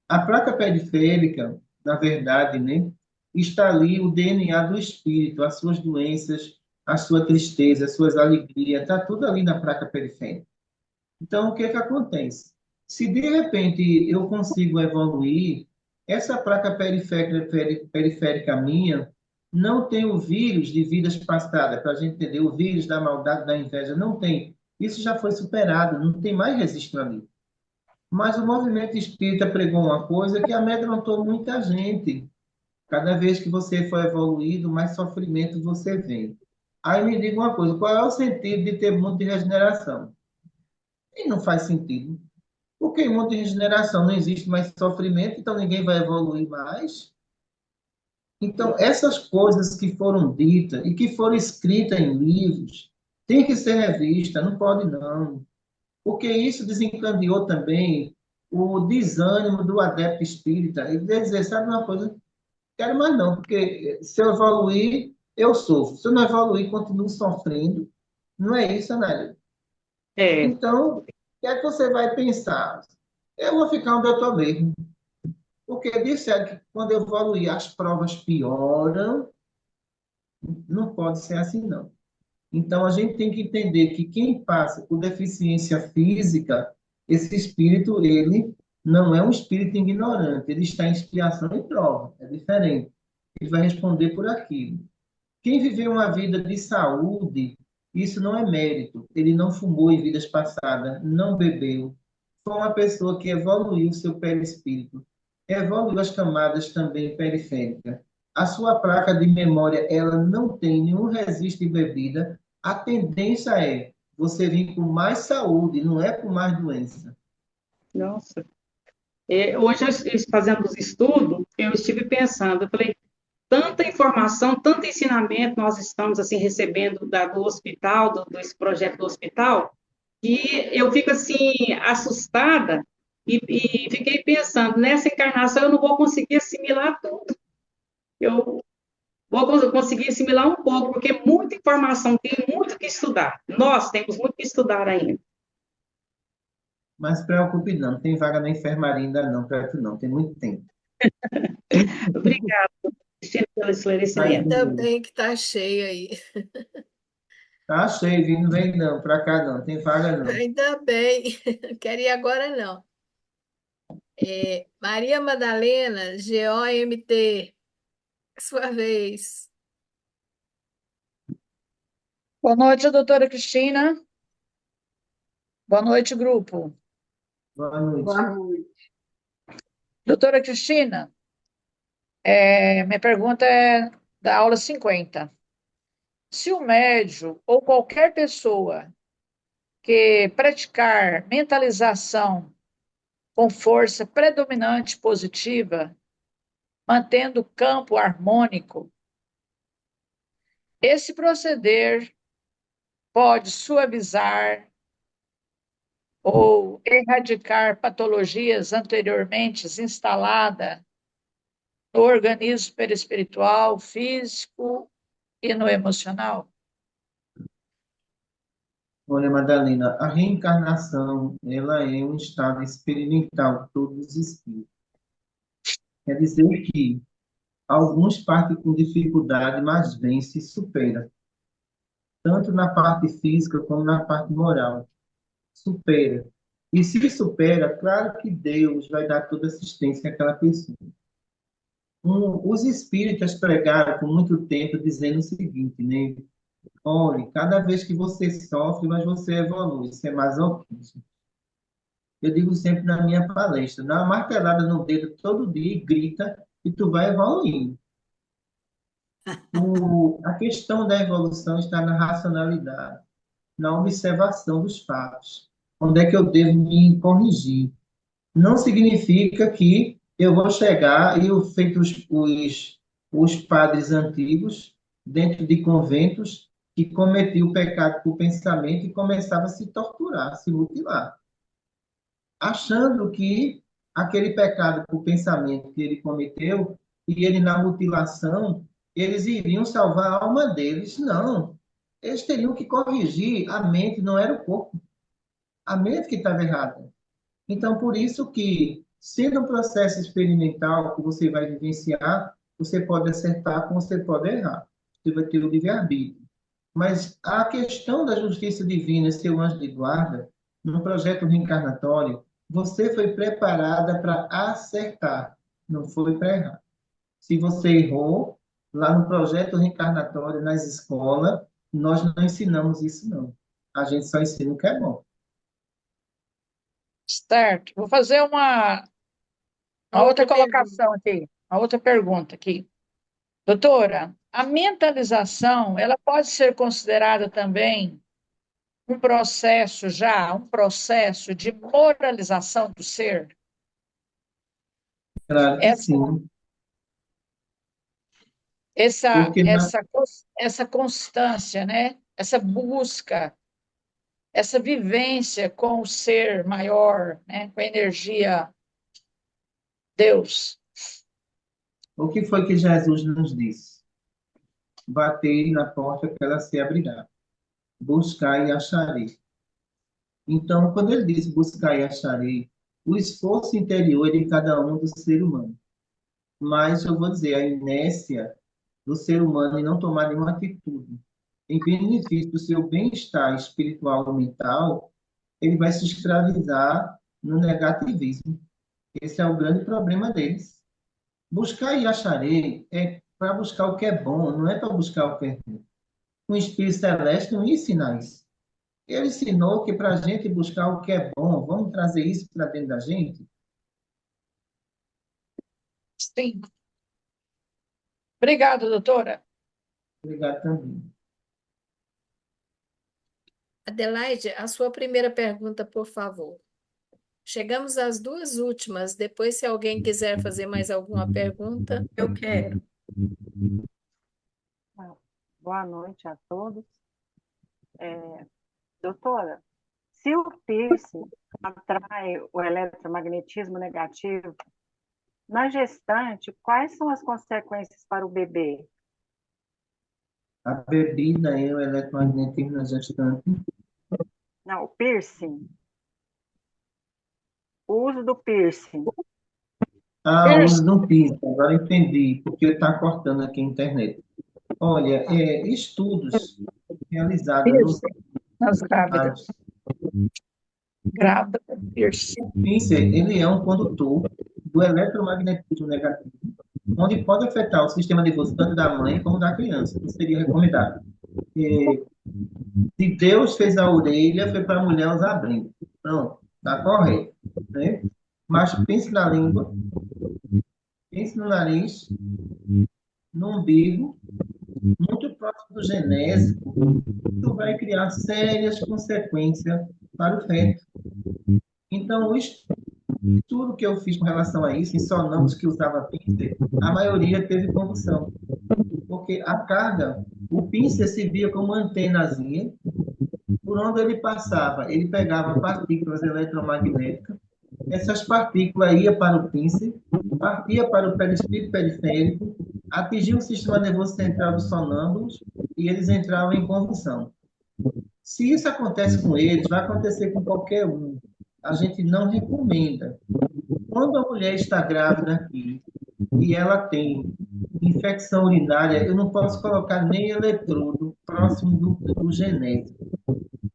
A placa periférica, na verdade, né, está ali o DNA do espírito, as suas doenças, a sua tristeza, as suas alegrias, está tudo ali na placa periférica. Então, o que é que acontece? Se de repente eu consigo evoluir, essa placa periférica minha não tem o vírus de vidas passadas, para a gente entender, o vírus da maldade, da inveja, não tem. Isso já foi superado, não tem mais registro ali. Mas o movimento espírita pregou uma coisa que amedrontou muita gente. Cada vez que você for evoluído, mais sofrimento você vê. Aí me diga uma coisa, qual é o sentido de ter mundo de regeneração? E não faz sentido. Porque em mundo de regeneração não existe mais sofrimento, então ninguém vai evoluir mais. Então, essas coisas que foram ditas e que foram escritas em livros, tem que ser revista, não pode não. Porque isso desencadeou também o desânimo do adepto espírita. Ele deve dizer, sabe uma coisa? Quero mais não, porque se eu evoluir, eu sofro. Se eu não evoluir, continuo sofrendo. Não é isso, Anália? É, Então, o que é que você vai pensar? Eu vou ficar onde eu estou mesmo. Porque disseram que quando eu evoluir as provas pioram, não pode ser assim, não. Então, a gente tem que entender que quem passa por deficiência física, esse espírito, ele não é um espírito ignorante, ele está em expiação e prova, é diferente. Ele vai responder por aquilo. Quem viveu uma vida de saúde, isso não é mérito. Ele não fumou em vidas passadas, não bebeu. Foi uma pessoa que evoluiu o seu perispírito, evoluiu as camadas também periféricas. A sua placa de memória, ela não tem nenhum resíduo de bebida. A tendência é você vir com mais saúde, não é com mais doença. nossa. Hoje, fazendo os estudos, eu estive pensando, eu falei, tanta informação, tanto ensinamento nós estamos assim recebendo do hospital, desse projeto do hospital, que eu fico assim assustada e fiquei pensando, nessa encarnação eu não vou conseguir assimilar tudo. Eu vou conseguir assimilar um pouco, porque é muita informação, tem muito que estudar. Nós temos muito que estudar ainda. Mas se preocupe não, tem vaga na enfermaria ainda não, perto não, tem muito tempo. Obrigada, Cristina, pelo esclarecimento. Ainda bem que está cheio aí. Tá cheio, vindo, vem não, para cá não, tem vaga não. Ainda bem. Quero ir agora não. Maria Madalena, GOMT, sua vez. Boa noite, doutora Cristina. Boa noite, grupo. Boa noite. Boa noite. Doutora Cristina, minha pergunta é da aula 50. Se o médium ou qualquer pessoa que praticar mentalização com força predominante positiva, mantendo o campo harmônico. Esse proceder pode suavizar ou erradicar patologias anteriormente instaladas no organismo perispiritual, físico e no emocional. Olha, Madalena, a reencarnação, ela é um estado experimental de todos os espíritos. Quer dizer que alguns partem com dificuldade, mas vence e supera. Tanto na parte física como na parte moral. Supera. E se supera, claro que Deus vai dar toda assistência àquela pessoa. Os espíritas pregaram por muito tempo dizendo o seguinte, né? Olha, cada vez que você sofre, mas você evolui. Isso é masoquismo. Eu digo sempre na minha palestra, dá uma martelada no dedo todo dia e grita e tu vai evoluindo. A questão da evolução está na racionalidade, na observação dos fatos. Onde é que eu devo me corrigir? Não significa que eu vou chegar e eu feito os padres antigos, dentro de conventos, que cometiam o pecado por pensamento e começava a se torturar, a se mutilar, achando que aquele pecado por pensamento que ele cometeu, e ele na mutilação, eles iriam salvar a alma deles. Não. Eles teriam que corrigir a mente, não era o corpo. A mente que estava errada. Então, por isso que, sendo um processo experimental que você vai vivenciar, você pode acertar como você pode errar. Você vai ter o livre-arbítrio. Mas a questão da justiça divina, seu anjo de guarda, no projeto reencarnatório, você foi preparada para acertar, não foi para errar. Se você errou, lá no projeto reencarnatório, nas escolas, nós não ensinamos isso, não. A gente só ensina o que é bom. Certo. Vou fazer uma outra colocação aqui, uma outra pergunta aqui. Doutora, a mentalização, ela pode ser considerada também um processo de moralização do ser? Claro que sim. Porque Essa constância, né? Essa busca, essa vivência com o ser maior, né? Com a energia Deus. O que foi que Jesus nos disse? Batei na porta que ela se abrirá. Buscar e acharei. Então, quando ele diz buscar e acharei, o esforço interior é de cada um do ser humano. Mas eu vou dizer, a inércia do ser humano em não tomar nenhuma atitude em benefício do seu bem-estar espiritual ou mental, ele vai se escravizar no negativismo. Esse é o grande problema deles. Buscar e acharei é para buscar o que é bom, não é para buscar o que é ruim. O Espírito Celeste não ensina isso. Ele ensinou que para a gente buscar o que é bom, vamos trazer isso para dentro da gente? Sim. Obrigada, doutora. Obrigado também. Adelaide, a sua primeira pergunta, por favor. Chegamos às duas últimas. Depois, se alguém quiser fazer mais alguma pergunta. Eu quero. Boa noite a todos. Doutora, se o piercing atrai o eletromagnetismo negativo, na gestante, quais são as consequências para o bebê? A bebida é o eletromagnetismo na gestante. Não, o piercing. O uso do piercing. O uso do piercing, agora entendi, porque está cortando aqui a internet. Olha, estudos realizados nas grávidas. Grávida, piercing. O piercing, ele é um condutor do eletromagnetismo negativo, onde pode afetar o sistema nervoso tanto da mãe como da criança. Isso seria recomendado. Se Deus fez a orelha, foi para a mulher usar brinco. Pronto, está correto. Né? Mas pense na língua, pense no nariz, no umbigo, muito próximo do genésico, isso vai criar sérias consequências para o feto. Então, Tudo que eu fiz com relação a isso, em sonâmbulos que usava pincer, a maioria teve convulsão. Porque a carga, o pincer se via como uma antenazinha, por onde ele passava, ele pegava partículas eletromagnéticas, essas partículas iam para o pincer, partia para o perispírito periférico, atingia o sistema nervoso central dos sonâmbulos e eles entravam em convulsão. Se isso acontece com eles, vai acontecer com qualquer um. A gente não recomenda. Quando a mulher está grávida aqui e ela tem infecção urinária, eu não posso colocar nem eletrodo próximo do genético.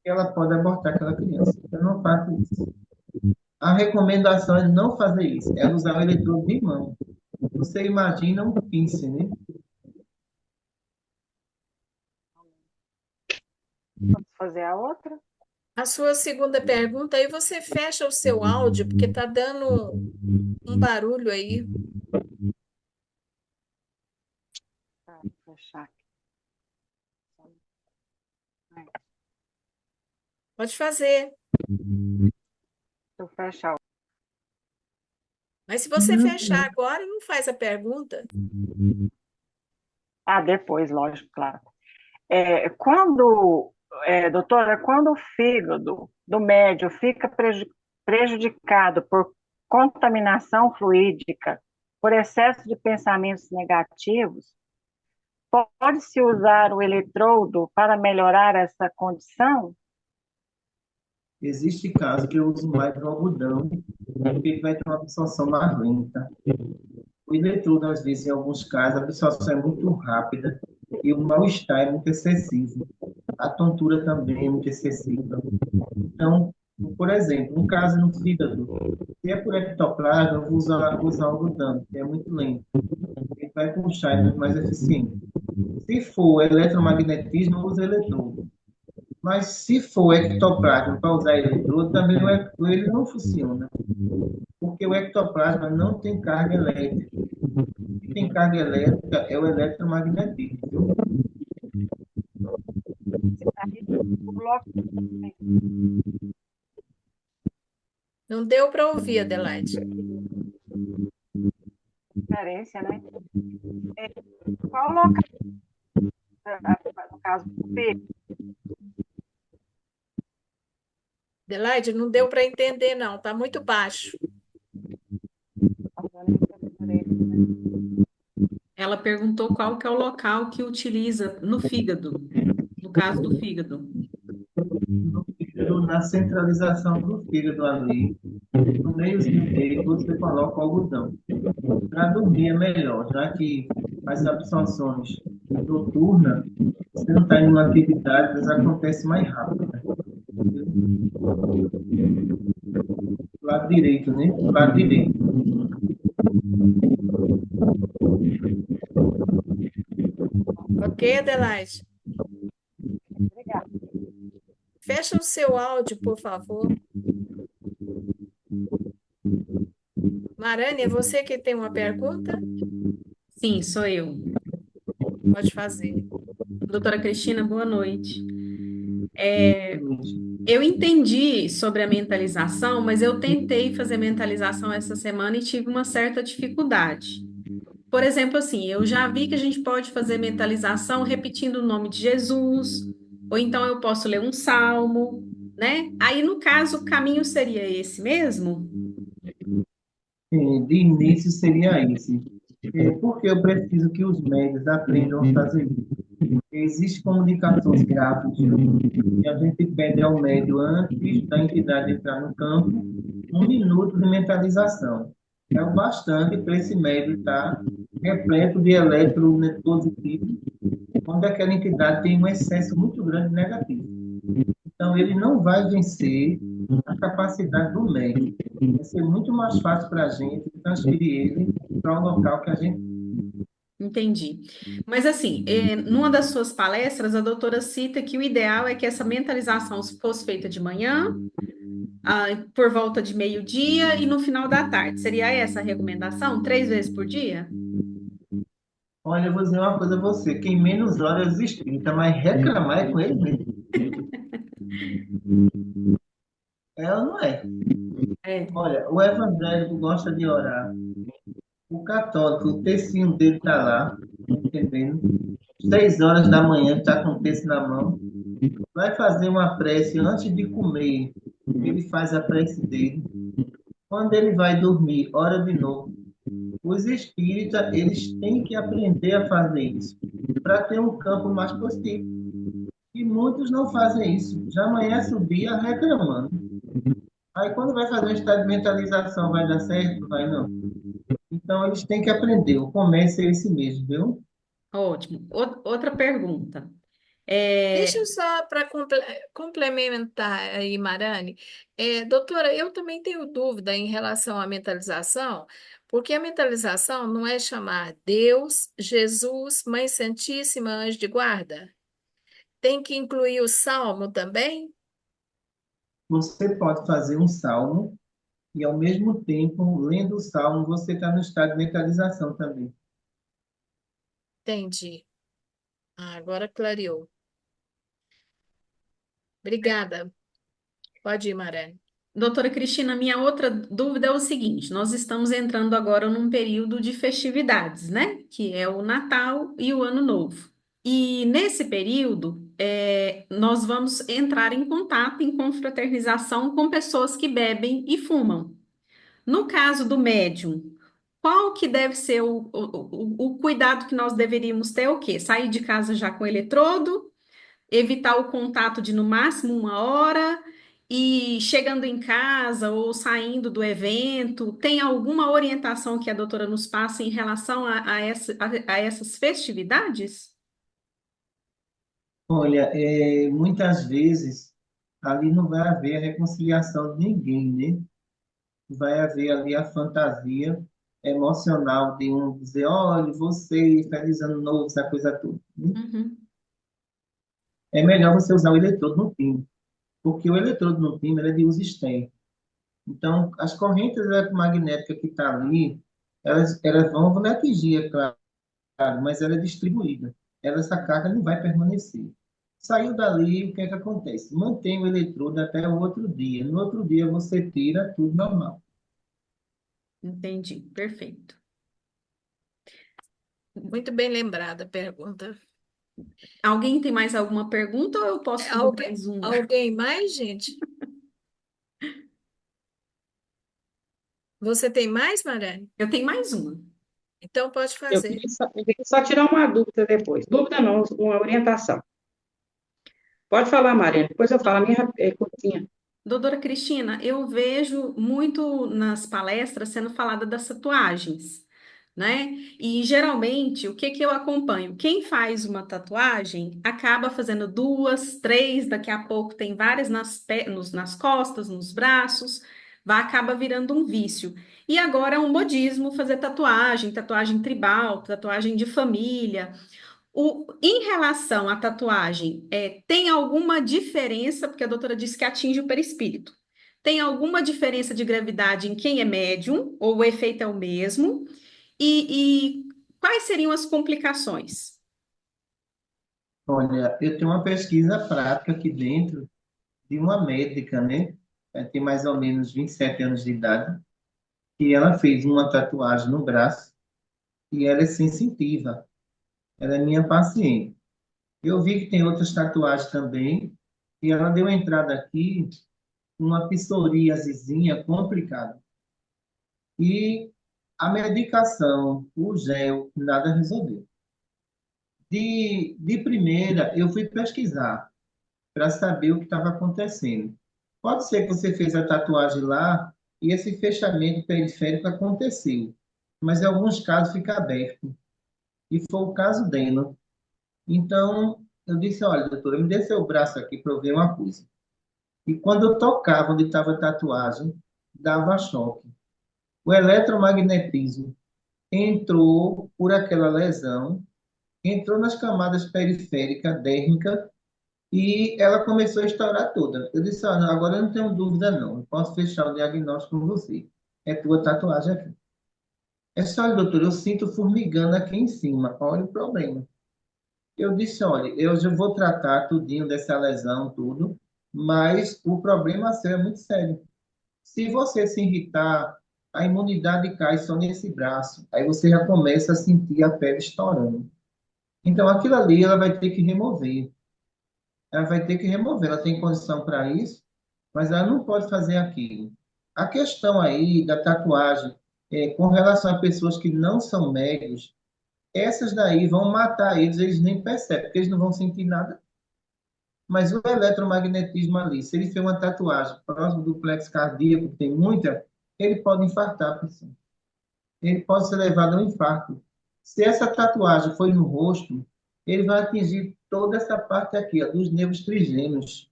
Ela pode abortar aquela criança. Eu não faço isso. A recomendação é não fazer isso, é usar o eletrodo de mão. Você imagina um pince, né? Vamos fazer a outra? A sua segunda pergunta, aí você fecha o seu áudio, porque está dando um barulho aí. Tá, vou fechar aqui. Pode fazer. Eu fechar. Mas se você fechar agora, não faz a pergunta. Depois, lógico, claro. Doutora, quando o fígado do médio fica prejudicado por contaminação fluídica, por excesso de pensamentos negativos, pode-se usar o eletrodo para melhorar essa condição? Existe caso que eu uso mais o algodão, porque ele vai ter uma absorção mais lenta. O eletrodo, às vezes, em alguns casos, a absorção é muito rápida e o mal-estar é muito excessivo. A tontura também é muito excessiva. Então, por exemplo, um caso no fígado, se é por ectoplasma, eu vou usar algodão, que é muito lento. Ele vai puxar, é muito mais eficiente. Se for eletromagnetismo, eu uso eletrodo. Mas se for ectoplasma para usar eletrodo, também ele não funciona. Porque o ectoplasma não tem carga elétrica. O que tem carga elétrica é o eletromagnetismo. Não deu para ouvir, Adelaide. Diferença, né? Qual local, no caso do fígado? Adelaide, não deu para entender, não. Está muito baixo. Ela perguntou qual que é o local que utiliza no fígado, no caso do fígado. Na centralização do fígado ali, no meiozinho dele, você coloca o algodão. Para dormir é melhor, já que as absorções noturnas, você não está em uma atividade, elas acontecem mais rápido. Lado direito, né? Lado direito. Ok, Adelaide? Obrigada. Fecha o seu áudio, por favor. Marane, é você que tem uma pergunta? Sim, sou eu. Pode fazer. Doutora Cristina, boa noite. Eu entendi sobre a mentalização, mas eu tentei fazer mentalização essa semana e tive uma certa dificuldade. Por exemplo, assim, eu já vi que a gente pode fazer mentalização repetindo o nome de Jesus, ou então eu posso ler um salmo, né? Aí, no caso, o caminho seria esse mesmo? De início seria esse. Porque eu preciso que os médios aprendam a fazer isso. Existem comunicações gráficas e a gente pede ao médio, antes da entidade entrar no campo, 1 minuto de mentalização. É o bastante para esse médio estar repleto de elétrons positivos, quando aquela entidade tem um excesso muito grande de negativo. Então, ele não vai vencer a capacidade do médio. Vai ser muito mais fácil para a gente transferir ele para um local que a gente... Entendi. Mas assim, numa das suas palestras, a doutora cita que o ideal é que essa mentalização fosse feita de manhã, por volta de meio-dia e no final da tarde. Seria essa a recomendação? 3 vezes por dia? Olha, eu vou dizer uma coisa a você. Quem menos horas espírita, mas reclamar é com ele mesmo. É ou não é? É. Olha, o evangélico gosta de orar. O católico, o textinho dele está lá, entendendo? 6 horas da manhã, está com o texto na mão. Vai fazer uma prece antes de comer. Ele faz a prece dele. Quando ele vai dormir, ora de novo. Os espíritas, eles têm que aprender a fazer isso, para ter um campo mais positivo. E muitos não fazem isso. Já amanhece o dia reclamando. Aí quando vai fazer um estado de mentalização, vai dar certo? Vai não. Então eles têm que aprender. O comércio é esse mesmo, viu? Ótimo. Outra pergunta. Deixa eu só para complementar aí, Marane. Doutora, eu também tenho dúvida em relação à mentalização, porque a mentalização não é chamar Deus, Jesus, Mãe Santíssima, Anjo de Guarda? Tem que incluir o salmo também? Você pode fazer um salmo e, ao mesmo tempo, lendo o salmo, você está no estado de mentalização também. Entendi. Agora clareou. Obrigada. Pode ir, Marane. Doutora Cristina, minha outra dúvida é o seguinte: nós estamos entrando agora num período de festividades, né? Que é o Natal e o Ano Novo. E nesse período, nós vamos entrar em contato, em confraternização com pessoas que bebem e fumam. No caso do médium, qual que deve ser o cuidado que nós deveríamos ter? O quê? Sair de casa já com eletrodo? Evitar o contato de no máximo 1 hora e chegando em casa ou saindo do evento, tem alguma orientação que a doutora nos passa em relação a essas festividades? Olha, muitas vezes ali não vai haver a reconciliação de ninguém, né? Vai haver ali a fantasia emocional de um dizer, olha, você, feliz ano novo, essa coisa toda, né? Uhum, É melhor você usar o eletrodo no timbre, porque o eletrodo no timbre ele é de uso externo. Então, as correntes eletromagnéticas que estão ali, elas vão lhe atingir, é claro, mas ela é distribuída. Essa carga não vai permanecer. Saiu dali, o que é que acontece? Mantém o eletrodo até o outro dia. No outro dia, você tira tudo normal. entendi, perfeito. Muito bem lembrada a pergunta. Alguém tem mais alguma pergunta ou eu posso fazer mais uma? Alguém mais, gente? Você tem mais, Marane? Eu tenho mais uma. Então pode fazer. Eu queria só tirar uma dúvida depois. Dúvida não, uma orientação. Pode falar, Mariana, depois eu falo a minha curtinha. Doutora Cristina, eu vejo muito nas palestras sendo falada das tatuagens, né? E geralmente, o que que eu acompanho? Quem faz uma tatuagem acaba fazendo 2, 3, daqui a pouco tem várias nas costas, nos braços, acaba virando um vício. E agora é um modismo fazer tatuagem, tatuagem tribal, tatuagem de família. Em relação à tatuagem, tem alguma diferença, porque a doutora disse que atinge o perispírito. Tem alguma diferença de gravidade em quem é médium, ou o efeito é o mesmo? E quais seriam as complicações? Olha, eu tenho uma pesquisa prática aqui dentro de uma médica, né? Ela tem mais ou menos 27 anos de idade, e ela fez uma tatuagem no braço, e ela é sensitiva. Ela é minha paciente. Eu vi que tem outras tatuagens também, e ela deu entrada aqui uma psoríasezinha complicada. E a medicação, o gel, nada resolveu. De primeira, eu fui pesquisar para saber o que estava acontecendo. Pode ser que você fez a tatuagem lá e esse fechamento periférico aconteceu, mas em alguns casos fica aberto. E foi o caso dela. Então, eu disse, olha, doutora, me dê seu braço aqui para eu ver uma coisa. E quando eu tocava onde estava a tatuagem, dava choque. O eletromagnetismo entrou por aquela lesão, entrou nas camadas periféricas, dérmica, e ela começou a estourar toda. Eu disse, não, agora eu não tenho dúvida não, eu posso fechar o diagnóstico com você. É tua tatuagem aqui. É só, doutor, eu sinto formigando aqui em cima. Olha o problema. Eu disse, olha, eu já vou tratar tudinho dessa lesão, tudo, mas o problema seu é muito sério. Se você se irritar, a imunidade cai só nesse braço. Aí você já começa a sentir a pele estourando. Então, aquilo ali ela vai ter que remover. Ela vai ter que remover. Ela tem condição para isso, mas ela não pode fazer aquilo. A questão aí da tatuagem, com relação a pessoas que não são médios, essas daí vão matar eles, eles nem percebem, porque eles não vão sentir nada. Mas o eletromagnetismo ali, se ele fez uma tatuagem próximo do plexo cardíaco, que tem muita, ele pode infartar a pessoa. Ele pode ser levado a um infarto. Se essa tatuagem foi no rosto, ele vai atingir toda essa parte aqui, ó, dos nervos trigêmeos.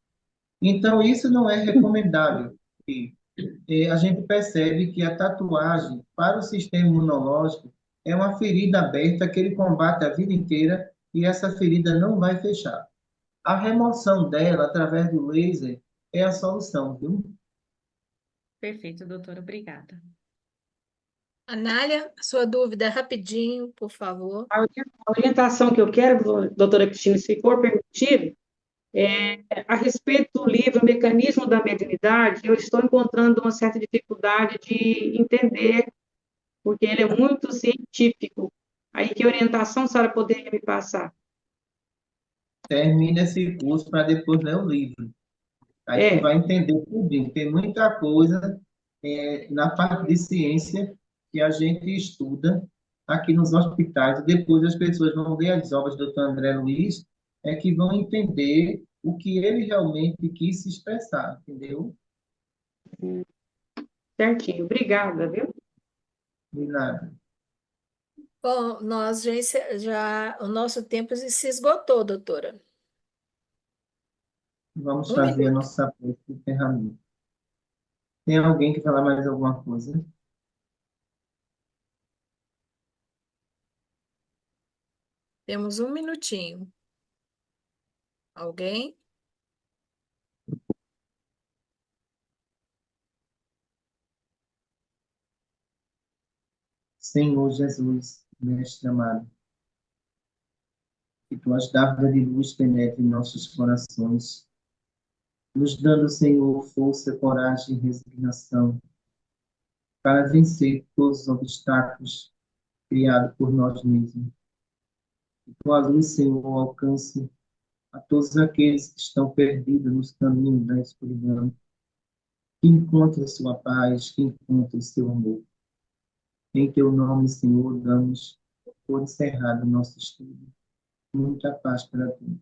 Então, isso não é recomendável. E, a gente percebe que a tatuagem, para o sistema imunológico, é uma ferida aberta que ele combate a vida inteira e essa ferida não vai fechar. A remoção dela, através do laser, é a solução, viu? Perfeito, doutora, obrigada. Anália, sua dúvida rapidinho, por favor. A orientação que eu quero, doutora Cristina, se for permitido, a respeito do livro Mecanismo da Mediunidade, eu estou encontrando uma certa dificuldade de entender, porque ele é muito científico. Aí, que orientação a senhora poderia me passar? Termina esse curso para depois ler o livro. Aí tu vai entender tudo. Tem muita coisa na parte de ciência que a gente estuda aqui nos hospitais, e depois as pessoas vão ler as obras do Dr. André Luiz, que vão entender o que ele realmente quis se expressar, entendeu? Certinho, obrigada, viu? De nada. Bom, nós o nosso tempo se esgotou, doutora. Vamos Um fazer a minuto. nossa prece de encerramento. Tem alguém que falar mais alguma coisa? Temos um minutinho. Alguém? Senhor Jesus, mestre amado, que tuas dádivas de luz penetrem em nossos corações, nos dando, Senhor, força, coragem e resignação para vencer todos os obstáculos criados por nós mesmos. Que tua luz, Senhor, alcance a todos aqueles que estão perdidos nos caminhos da escuridão, que encontrem sua paz, que encontrem seu amor. Em teu nome, Senhor, damos por encerrado o nosso estudo. Muita paz para todos.